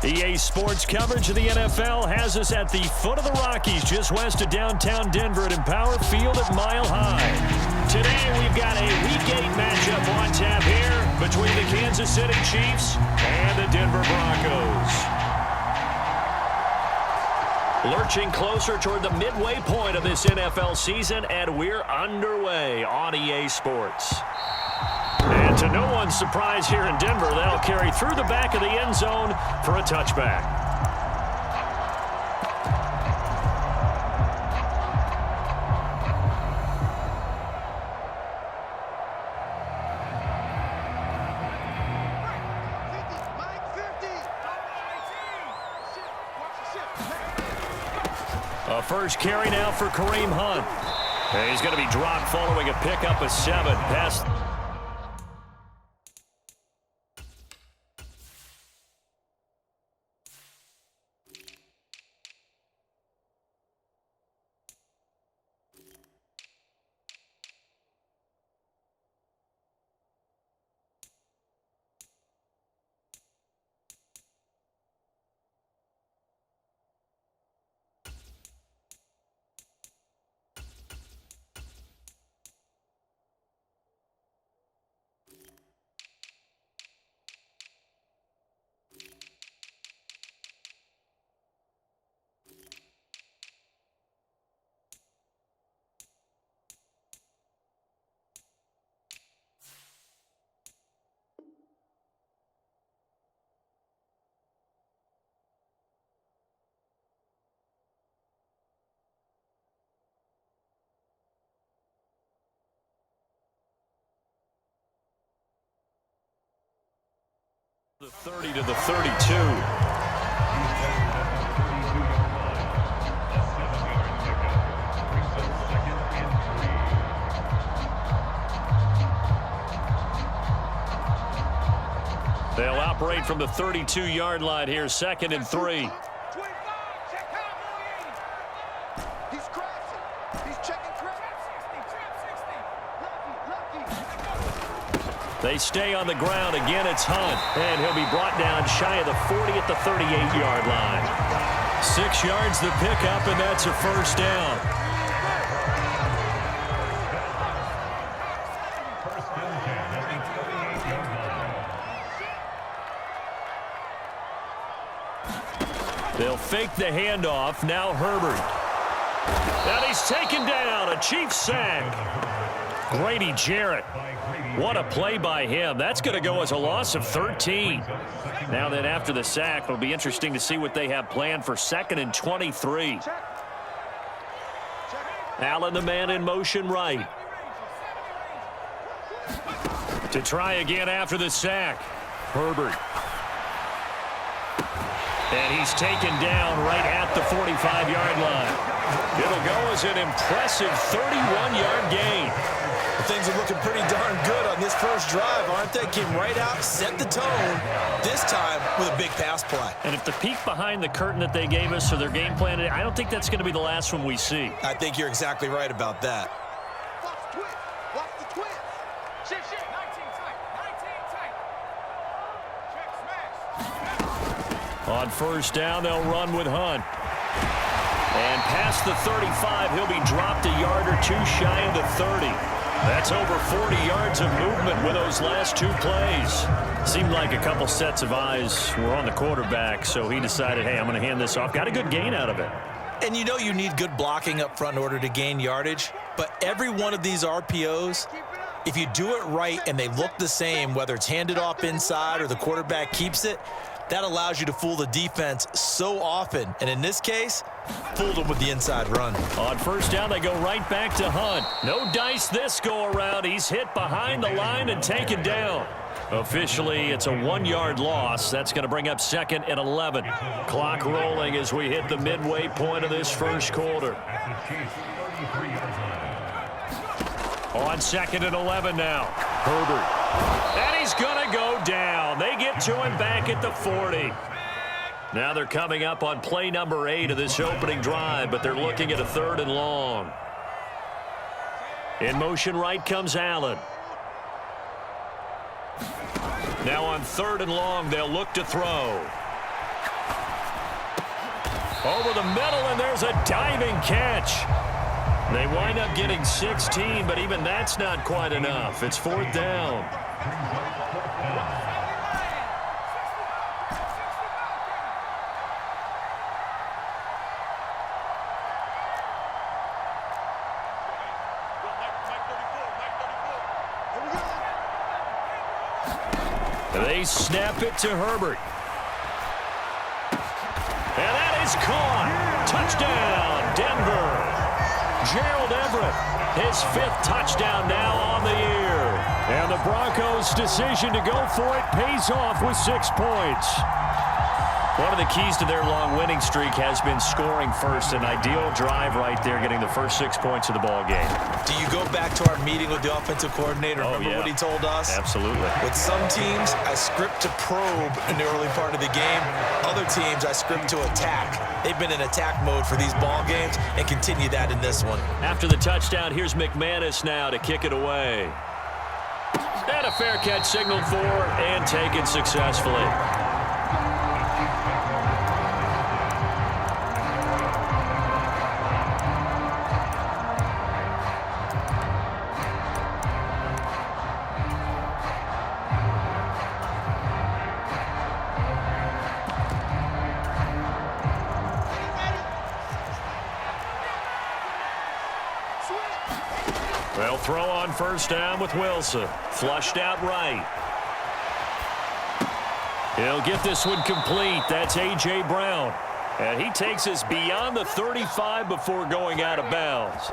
EA Sports coverage of the NFL has us at the foot of the Rockies, just west of downtown Denver at Empower Field at Mile High. Today, we've got a Week 8 matchup on tap here between the Kansas City Chiefs and the Denver Broncos. Lurching closer toward the midway point of this NFL season, and we're underway on EA Sports. And to no one's surprise here in Denver, they'll carry through the back of the end zone for a touchback. A first carry now for Kareem Hunt. And he's going to be dropped following a pickup of 7. Pass. The 30 to the 32. They'll operate from the 32-yard line here, 2nd and 3. They stay on the ground. Again, it's Hunt. And he'll be brought down shy of the 40 at the 38-yard line. 6 yards the pickup, and that's a first down. They'll fake the handoff. Now Herbert. And he's taken down. A Chiefs sack. Grady Jarrett. What a play by him. That's going to go as a loss of 13. Now then, after the sack, it'll be interesting to see what they have planned for 2nd and 23. Allen, the man in motion right. To try again after the sack. Herbert. And he's taken down right at the 45-yard line. It'll go as an impressive 31-yard gain. Things are looking pretty darn good on this first drive, aren't they? Came right out, set the tone, this time with a big pass play. And if the peek behind the curtain that they gave us or their game plan, I don't think that's going to be the last one we see. I think you're exactly right about that. Watch the twist. Watch the twist. Shift. 19 tight. 19 tight. Check, smash. On first down, they'll run with Hunt. And past the 35, he'll be dropped a yard or 2 shy of the 30. That's over 40 yards of movement with those last 2 plays. Seemed like a couple sets of eyes were on the quarterback, so he decided, hey, I'm going to hand this off. Got a good gain out of it. And you know you need good blocking up front in order to gain yardage, but every one of these RPOs, if you do it right and they look the same, whether it's handed off inside or the quarterback keeps it, that allows you to fool the defense so often. And in this case, fooled them with the inside run. On first down, they go right back to Hunt. No dice this go-around. He's hit behind the line and taken down. Officially, it's a 1-yard loss. That's going to bring up 2nd and 11. Clock rolling as we hit the midway point of this first quarter. On 2nd and 11 now. Herbert. And he's going to go down. They get to him back at the 40. Now they're coming up on play number 8 of this opening drive, but they're looking at a 3rd and long. In motion right comes Allen. Now on 3rd and long, they'll look to throw. Over the middle, and there's a diving catch. They wind up getting 16, but even that's not quite enough. It's 4th down. They snap it to Herbert. And that is caught. Touchdown, Denver. Gerald Everett, his 5th touchdown now on the year. And the Broncos' decision to go for it pays off with 6 points. One of the keys to their long winning streak has been scoring first. An ideal drive right there, getting the first 6 points of the ball game. Do you go back to our meeting with the offensive coordinator? Remember what he told us? Absolutely. With some teams, I script to probe in the early part of the game. Other teams, I script to attack. They've been in attack mode for these ball games and continue that in this one. After the touchdown, here's McManus now to kick it away. And a fair catch signaled for and taken successfully. They'll throw on first down with Wilson. Flushed out right. He'll get this one complete. That's A.J. Brown. And he takes us beyond the 35 before going out of bounds.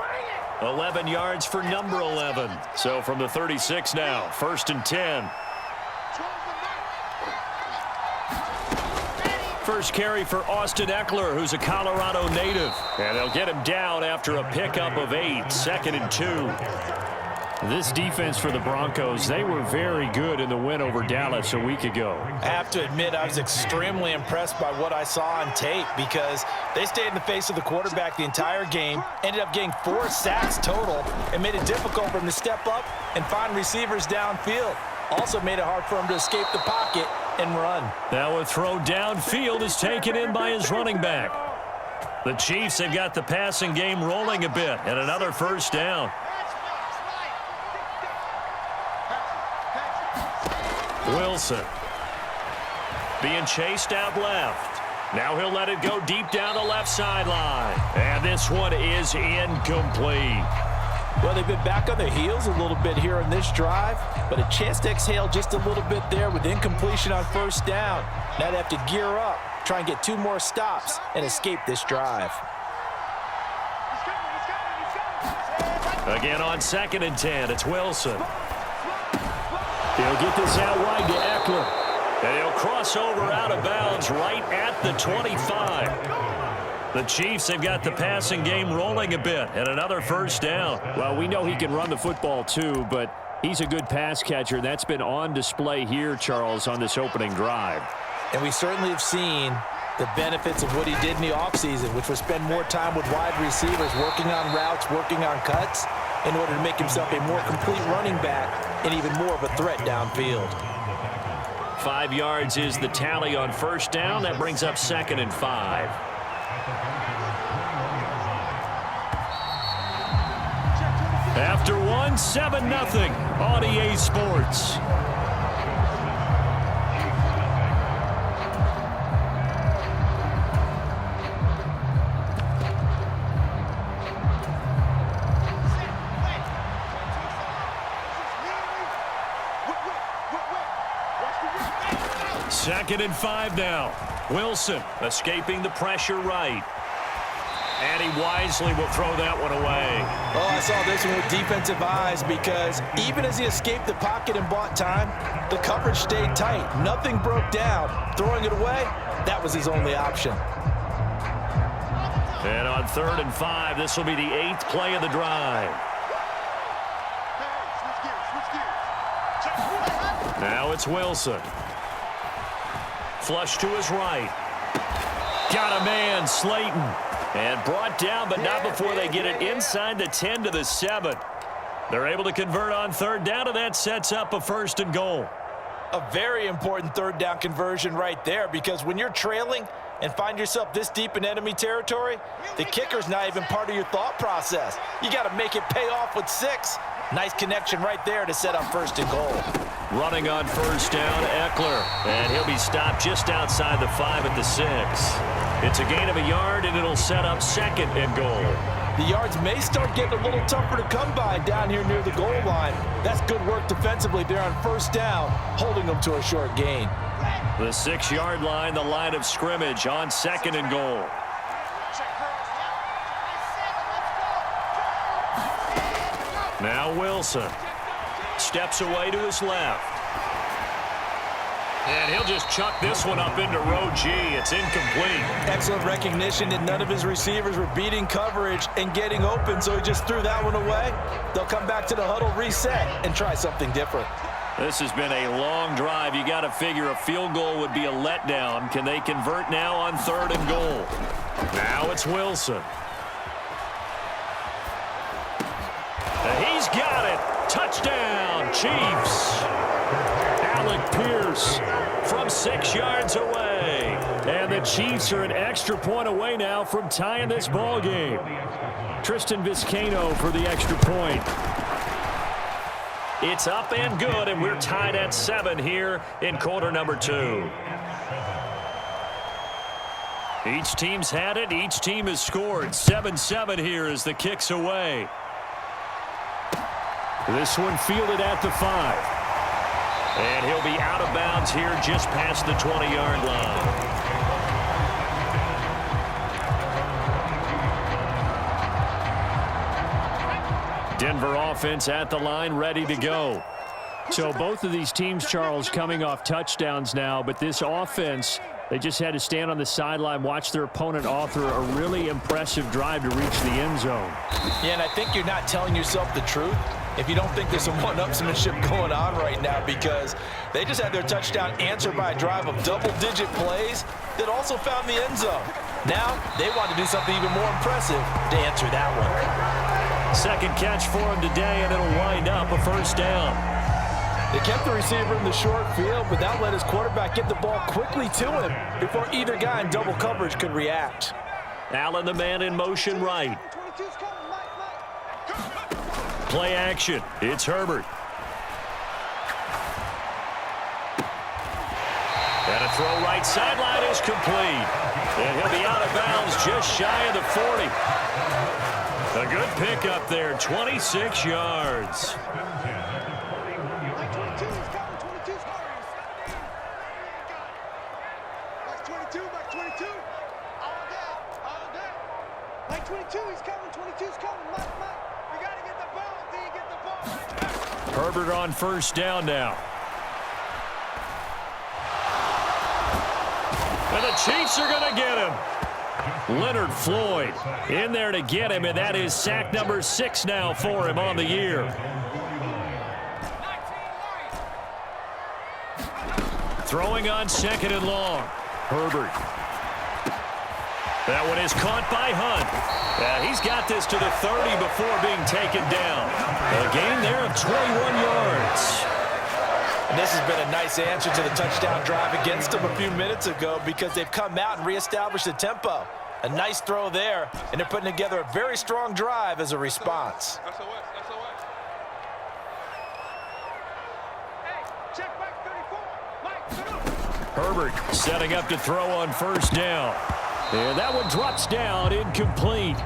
11 yards for number 11. So from the 36 now, 1st and 10. First carry for Austin Eckler, who's a Colorado native. And they'll get him down after a pickup of 8, 2nd and 2. This defense for the Broncos, they were very good in the win over Dallas a week ago. I have to admit, I was extremely impressed by what I saw on tape because they stayed in the face of the quarterback the entire game, ended up getting 4 sacks total, and made it difficult for him to step up and find receivers downfield. Also made it hard for him to escape the pocket and run. Now a throw downfield is taken in by his running back. The Chiefs have got the passing game rolling a bit, and another first down. Wilson being chased out left. Now he'll let it go deep down the left sideline. And this one is incomplete. Well, they've been back on their heels a little bit here in this drive, but a chance to exhale just a little bit there with incompletion on first down. Now they have to gear up, try and get 2 more stops, and escape this drive. Again on 2nd and 10, it's Wilson. He'll get this out wide to Eckler. And he'll cross over out of bounds right at the 25. The Chiefs have got the passing game rolling a bit, and another first down. Well, we know he can run the football too, but he's a good pass catcher. That's been on display here, Charles, on this opening drive. And we certainly have seen the benefits of what he did in the offseason, which was spend more time with wide receivers, working on routes, working on cuts, in order to make himself a more complete running back and even more of a threat downfield. 5 yards is the tally on first down. That brings up 2nd and 5. After one, 7-0 on EA Sports. Second and 5 now. Wilson escaping the pressure right. And he wisely will throw that one away. Oh, I saw this one with defensive eyes because even as he escaped the pocket and bought time, the coverage stayed tight. Nothing broke down. Throwing it away, that was his only option. And on 3rd and 5, this will be the 8th play of the drive. Now it's Wilson. Flush to his right. Got a man, Slayton. And brought down, but not before they get it inside the 10 to the 7. They're able to convert on 3rd down, and that sets up a 1st and goal. A very important 3rd down conversion right there because when you're trailing, and find yourself this deep in enemy territory, the kicker's not even part of your thought process. You got to make it pay off with 6. Nice connection right there to set up 1st and goal. Running on 1st down, Eckler. And he'll be stopped just outside the 5 at the 6. It's a gain of a yard, and it'll set up 2nd and goal. The yards may start getting a little tougher to come by down here near the goal line. That's good work defensively there on 1st down, holding them to a short gain. The 6-yard line, the line of scrimmage on 2nd and goal. Now Wilson steps away to his left. And he'll just chuck this one up into row G. It's incomplete. Excellent recognition that none of his receivers were beating coverage and getting open, so he just threw that one away. They'll come back to the huddle, reset, and try something different. This has been a long drive. You got to figure a field goal would be a letdown. Can they convert now on 3rd and goal? Now it's Wilson. He's got it. Touchdown, Chiefs. Alec Pierce from 6 yards away. And the Chiefs are an extra point away now from tying this ball game. Tristan Vizcaino for the extra point. It's up and good, and we're tied at 7 here in quarter number 2. Each team's had it. Each team has scored. 7-7 here as the kick's away. This one fielded at the 5. And he'll be out of bounds here just past the 20-yard line. Denver offense at the line, ready to go. So both of these teams, Charles, coming off touchdowns now, but this offense, they just had to stand on the sideline, watch their opponent author a really impressive drive to reach the end zone. Yeah, and I think you're not telling yourself the truth if you don't think there's some one-upsmanship going on right now, because they just had their touchdown answered by a drive of double-digit plays that also found the end zone. Now they want to do something even more impressive to answer that one. 2nd catch for him today, and it'll wind up a 1st down. They kept the receiver in the short field, but that let his quarterback get the ball quickly to him before either guy in double coverage could react. Allen, the man in motion right. Play action. It's Herbert. And a throw right sideline is complete. And he'll be out of bounds just shy of the 40. A good pickup there, 26 yards. Herbert on 1st down now. And the Chiefs are going to get him. Leonard Floyd in there to get him, and that is sack number 6 now for him on the year. Throwing on 2nd and long. Herbert. That one is caught by Hunt. He's got this to the 30 before being taken down. A gain there of 21 yards. And this has been a nice answer to the touchdown drive against them a few minutes ago, because they've come out and reestablished the tempo. A nice throw there, and they're putting together a very strong drive as a response. Herbert setting up to throw on 1st down. And that one drops down, incomplete.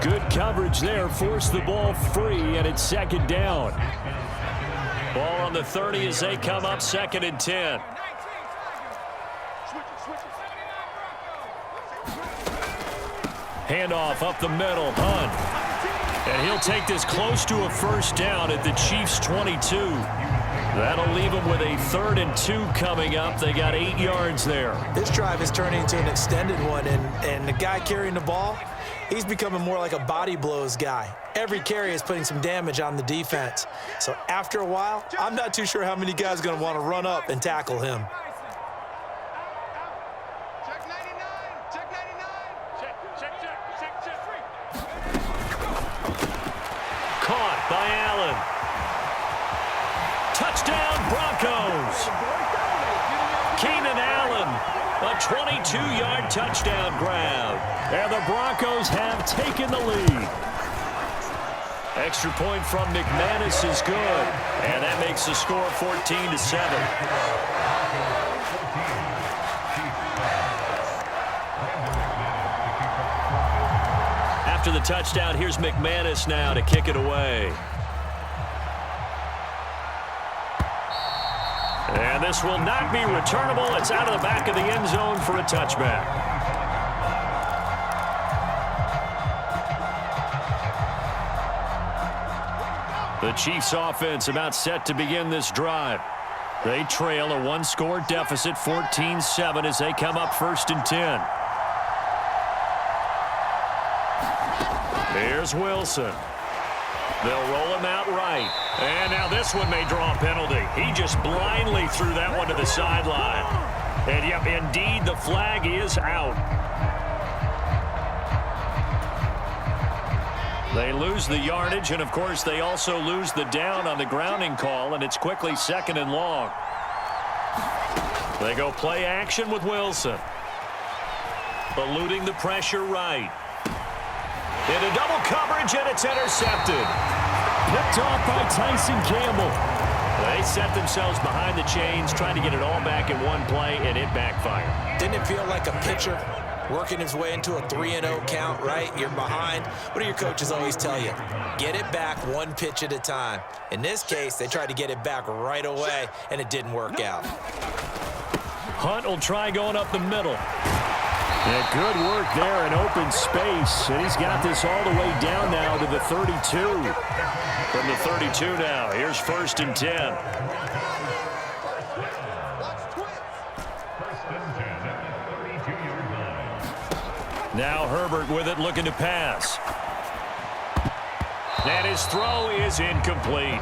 Good coverage there, forced the ball free, and it's 2nd down. Ball on the 30 as they come up 2nd and 10. Handoff up the middle, Hunt. And he'll take this close to a 1st down at the Chiefs' 22. That'll leave them with a 3rd and 2 coming up. They got 8 yards there. This drive is turning into an extended one, and the guy carrying the ball, he's becoming more like a body blows guy. Every carry is putting some damage on the defense. So after a while, I'm not too sure how many guys are going to want to run up and tackle him. Caught by Allen. Touchdown, Broncos. Keenan Allen A 22-yard touchdown grab. And the Broncos have taken the lead. Extra point from McManus is good. And that makes the score 14-7. After the touchdown, here's McManus now to kick it away. And this will not be returnable. It's out of the back of the end zone for a touchback. The Chiefs offense about set to begin this drive. They trail a one-score deficit, 14-7, as they come up 1st and 10. Here's Wilson. They'll roll him out right. And now this one may draw a penalty. He just blindly threw that one to the sideline. And, yep, indeed, the flag is out. They lose the yardage, and, of course, they also lose the down on the grounding call, and it's quickly 2nd and long. They go play action with Wilson. Eluding the pressure right. Into double coverage, and it's intercepted. Picked off by Tyson Campbell. They set themselves behind the chains, trying to get it all back in one play, and it backfired. Didn't it feel like a pitcher working his way into a 3-0 count, right? You're behind. What do your coaches always tell you? Get it back one pitch at a time. In this case, they tried to get it back right away, and it didn't work out. Hunt will try going up the middle. Yeah, good work there in open space, and he's got this all the way down now to the 32. From the 32 now, here's 1st and 10. Now Herbert with it, looking to pass. And his throw is incomplete.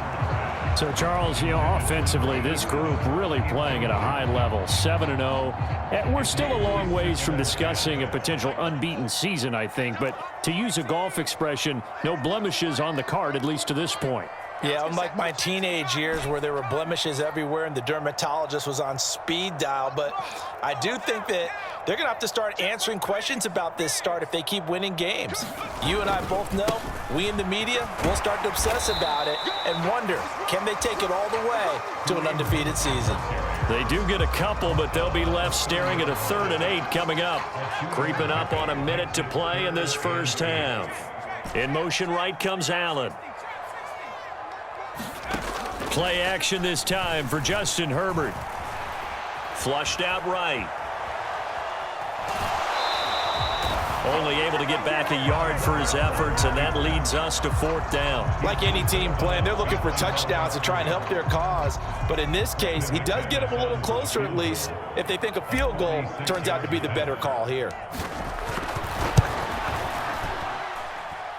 So, Charles, offensively, this group really playing at a high level, 7-0. And we're still a long ways from discussing a potential unbeaten season, I think. But to use a golf expression, no blemishes on the card, at least to this point. Yeah, unlike my teenage years where there were blemishes everywhere and the dermatologist was on speed dial. But I do think that they're going to have to start answering questions about this start if they keep winning games. You and I both know, we in the media will start to obsess about it and wonder, can they take it all the way to an undefeated season? They do get a couple, but they'll be left staring at a 3rd and 8 coming up. Creeping up on a minute to play in this first half. In motion right comes Allen. Play action this time for Justin Herbert. Flushed out right. Only able to get back a yard for his efforts, and that leads us to 4th down. Like any team playing, they're looking for touchdowns to try and help their cause. But in this case, he does get them a little closer at least if they think a field goal turns out to be the better call here.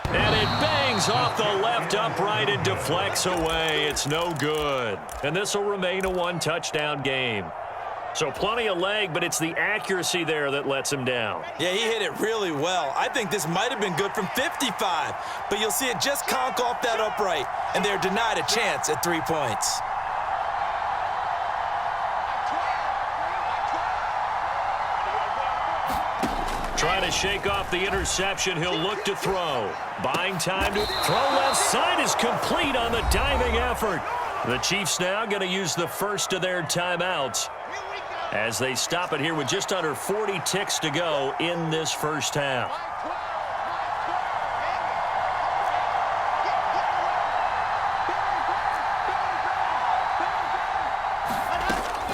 And it bangs off the left upright and deflects away. It's no good. And this will remain a 1-touchdown game. So plenty of leg, but it's the accuracy there that lets him down. Yeah, he hit it really well. I think this might have been good from 55, but you'll see it just conk off that upright, and they're denied a chance at 3 points. Trying to shake off the interception. He'll look to throw. Buying time to throw. Left side is complete on the diving effort. The Chiefs now going to use the first of their timeouts as they stop it here with just under 40 ticks to go in this first half.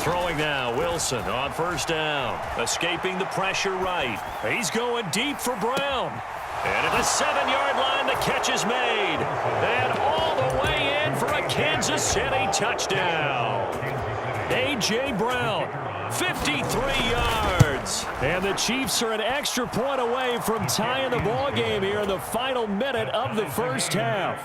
Throwing now, Wilson on 1st down. Escaping the pressure right. He's going deep for Brown. And at the 7-yard line, the catch is made. And all the way in for a Kansas City touchdown. A.J. Brown, 53 yards. And the Chiefs are an extra point away from tying the ball game here in the final minute of the first half.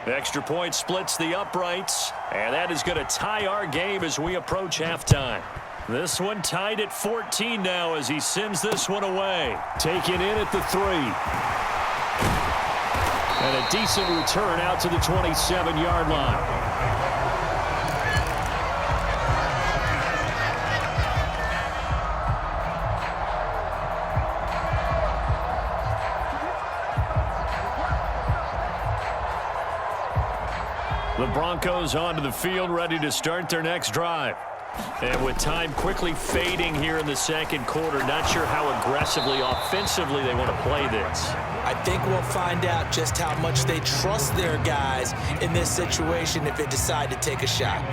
The extra point splits the uprights, and that is going to tie our game as we approach halftime. This one tied at 14 now as he sends this one away. Taken in at the 3. And a decent return out to the 27-yard line. The Broncos onto the field, ready to start their next drive. And with time quickly fading here in the second quarter, not sure how aggressively, offensively they want to play this. I think we'll find out just how much they trust their guys in this situation if they decide to take a shot.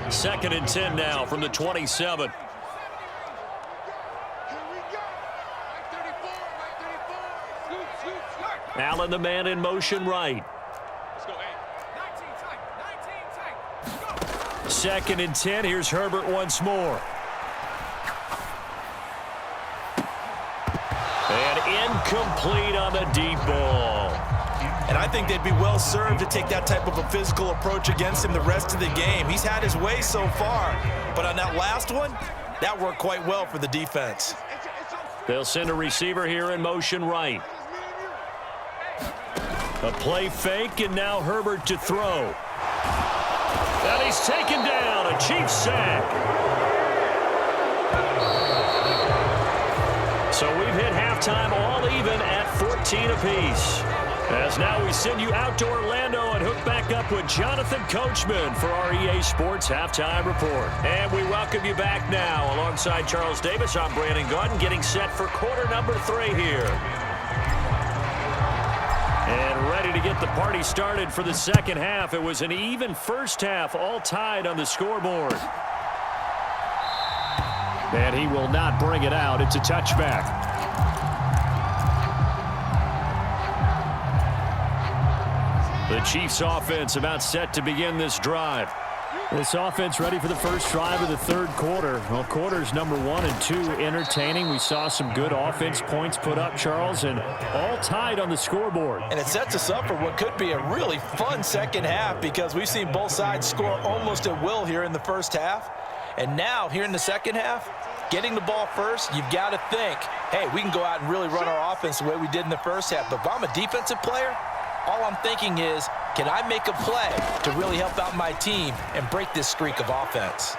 2nd and 10 now from the 27. Allen, the man in motion right. 2nd and 10. Here's Herbert once more. And incomplete on the deep ball. And I think they'd be well served to take that type of a physical approach against him the rest of the game. He's had his way so far, but on that last one, that worked quite well for the defense. They'll send a receiver here in motion right. A play fake, and now Herbert to throw. And he's taken down, a Chiefs sack. So we've hit halftime all even at 14 apiece. As now we send you out to Orlando and hook back up with Jonathan Coachman for our EA Sports Halftime Report. And we welcome you back now. Alongside Charles Davis, I'm Brandon Gaudin, getting set for quarter number 3 here. And ready to get the party started for the second half. It was an even first half, all tied on the scoreboard. And he will not bring it out. It's a touchback. The Chiefs offense about set to begin this drive. This offense ready for the first drive of the third quarter. Well, quarters number 1 and 2 entertaining. We saw some good offense points put up, Charles, and all tied on the scoreboard. And it sets us up for what could be a really fun second half because we've seen both sides score almost at will here in the first half. And now, here in the second half, getting the ball first, you've got to think, hey, we can go out and really run our offense the way we did in the first half. But if I'm a defensive player, all I'm thinking is, can I make a play to really help out my team and break this streak of offense?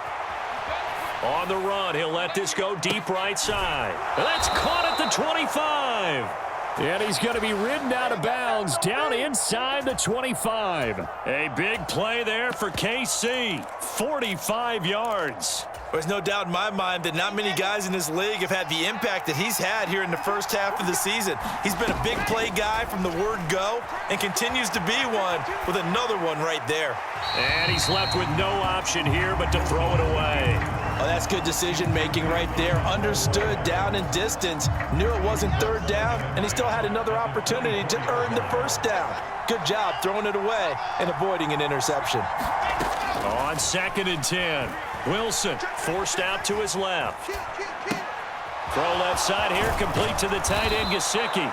On the run, he'll let this go deep right side. That's caught at the 25. And he's going to be ridden out of bounds down inside the 25. A big play there for KC. 45 yards. There's no doubt in my mind that not many guys in this league have had the impact that he's had here in the first half of the season. He's been a big play guy from the word go and continues to be one with another one right there. And he's left with no option here but to throw it away. Oh, that's good decision-making right there. Understood down and distance. Knew it wasn't third down, and he still had another opportunity to earn the first down. Good job throwing it away and avoiding an interception. On 2nd and 10. Wilson forced out to his left. Throw left side here, complete to the tight end, Gesicki.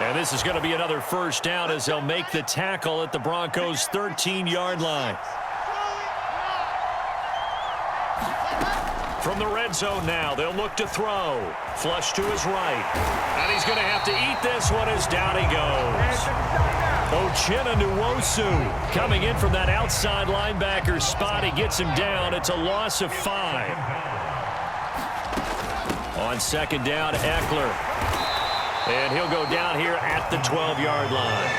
And this is going to be another first down as they'll make the tackle at the Broncos' 13-yard line. From the red zone now, they'll look to throw. Flush to his right. And he's going to have to eat this one as down he goes. Uchenna Nwosu coming in from that outside linebacker spot. He gets him down. It's a loss of 5. On 2nd down, Eckler. And he'll go down here at the 12-yard line.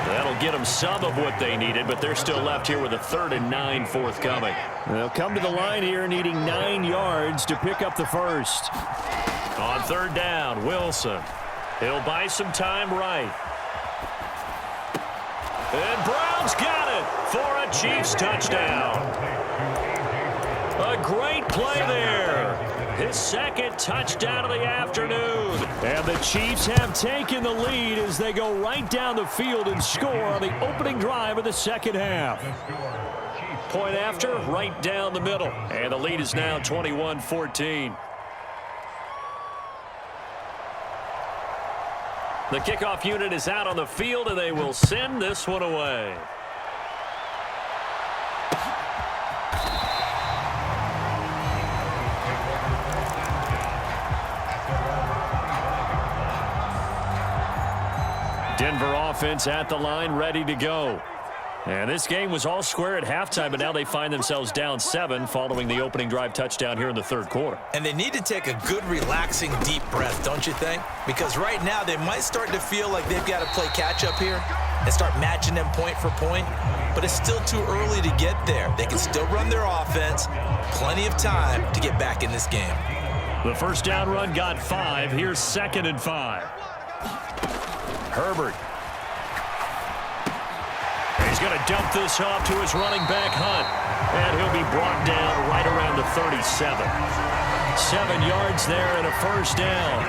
That'll get them some of what they needed, but they're still left here with a 3rd and 9 forthcoming. They'll come to the line here needing 9 yards to pick up the first. On 3rd down, Wilson. He'll buy some time right. And Brown's got it for a Chiefs touchdown. A great play there. His 2nd touchdown of the afternoon. And the Chiefs have taken the lead as they go right down the field and score on the opening drive of the second half. Point after, right down the middle. And the lead is now 21-14. The kickoff unit is out on the field, and they will send this one away. Denver offense at the line, ready to go. And this game was all square at halftime, but now they find themselves down 7 following the opening drive touchdown here in the third quarter. And they need to take a good, relaxing, deep breath, don't you think? Because right now they might start to feel like they've got to play catch-up here. and start matching them point for point, but it's still too early to get there. They can still run their offense. Plenty of time to get back in this game. The first down run got 5. Here's 2nd and 5. Herbert. He's going to dump this off to his running back, Hunt. And he'll be brought down right around the 37. 7 yards there and a first down.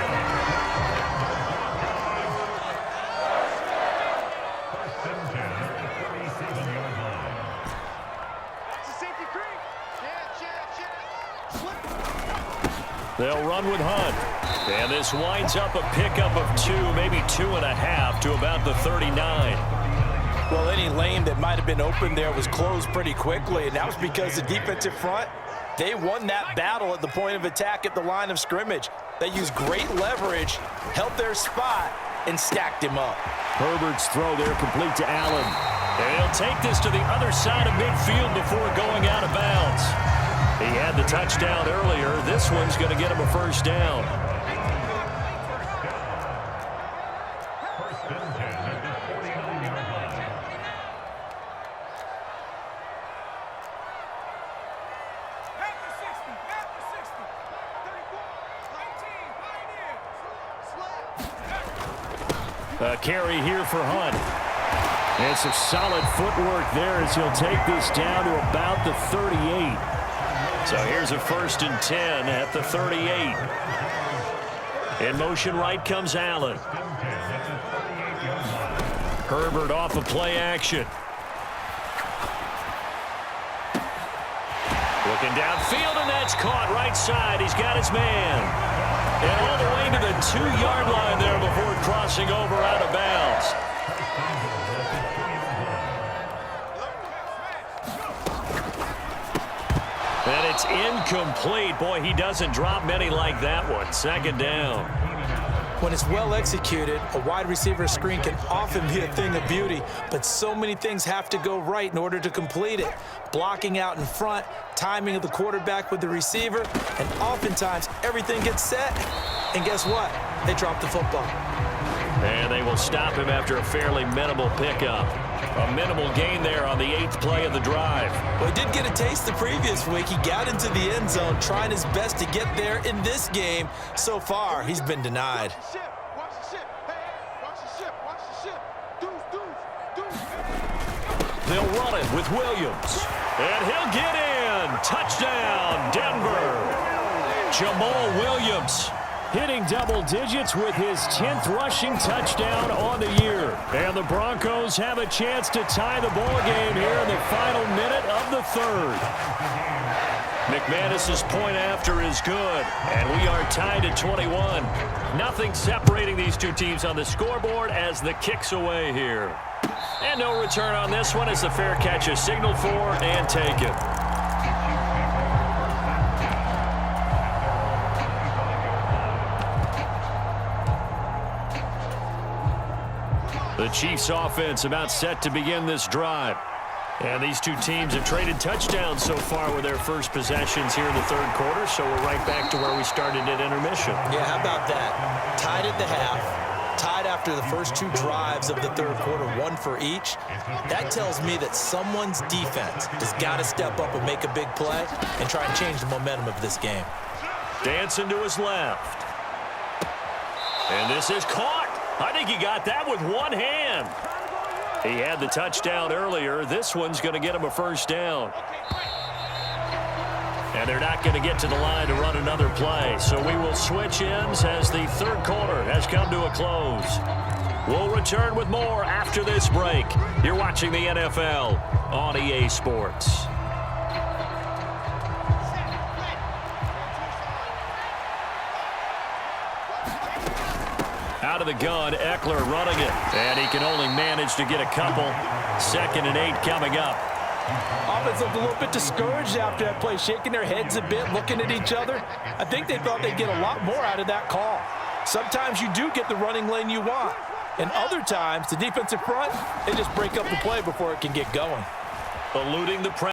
They'll run with Hunt. And this winds up a pickup of 2, maybe 2.5 to about the 39. Well, any lane that might have been open there was closed pretty quickly, and that was because the defensive front, they won that battle at the point of attack at the line of scrimmage. They used great leverage, held their spot, and stacked him up. Herbert's throw there complete to Allen. And he'll take this to the other side of midfield before going out of bounds. He had the touchdown earlier. This one's going to get him a first down. A carry here for Hunt. And some solid footwork there as he'll take this down to about the 38. So here's a 1st and 10 at the 38. In motion right comes Allen. Herbert off of play action. Looking downfield, and that's caught right side. He's got his man. And all the way to the 2-yard line there before crossing over out of bounds. And it's incomplete. Boy, he doesn't drop many like that one. 2nd down. When it's well executed, a wide receiver screen can often be a thing of beauty, but so many things have to go right in order to complete it. Blocking out in front, timing of the quarterback with the receiver, and oftentimes everything gets set, and guess what? They drop the football. And they will stop him after a fairly minimal pickup. A minimal gain there on the 8th play of the drive. Well, he did get a taste the previous week. He got into the end zone, trying his best to get there in this game. So far, he's been denied. They'll run it with Williams. And he'll get in. Touchdown, Denver. Jamal Williams hitting double digits with his 10th rushing touchdown on the year. And the Broncos have a chance to tie the ball game here in the final minute of the 3rd. McManus's point after is good, and we are tied at 21. Nothing separating these two teams on the scoreboard as the kick's away here. And no return on this one as the fair catch is signaled for and taken. The Chiefs offense about set to begin this drive. And these two teams have traded touchdowns so far with their first possessions here in the 3rd quarter, so we're right back to where we started at intermission. Yeah, how about that? Tied at the half, tied after the first 2 drives of the 3rd quarter, 1 for each. That tells me that someone's defense has got to step up and make a big play and try and change the momentum of this game. Dancing to his left. And this is caught. I think he got that with one hand. He had the touchdown earlier. This one's going to get him a first down. And they're not going to get to the line to run another play. So we will switch ends as the 3rd quarter has come to a close. We'll return with more after this break. You're watching the NFL on EA Sports. Out of the gun, Eckler running it. And he can only manage to get a couple. 2nd and 8 coming up. Offense looked a little bit discouraged after that play, shaking their heads a bit, looking at each other. I think they thought they'd get a lot more out of that call. Sometimes you do get the running lane you want. And other times, the defensive front, they just break up the play before it can get going. Eluding the pressure.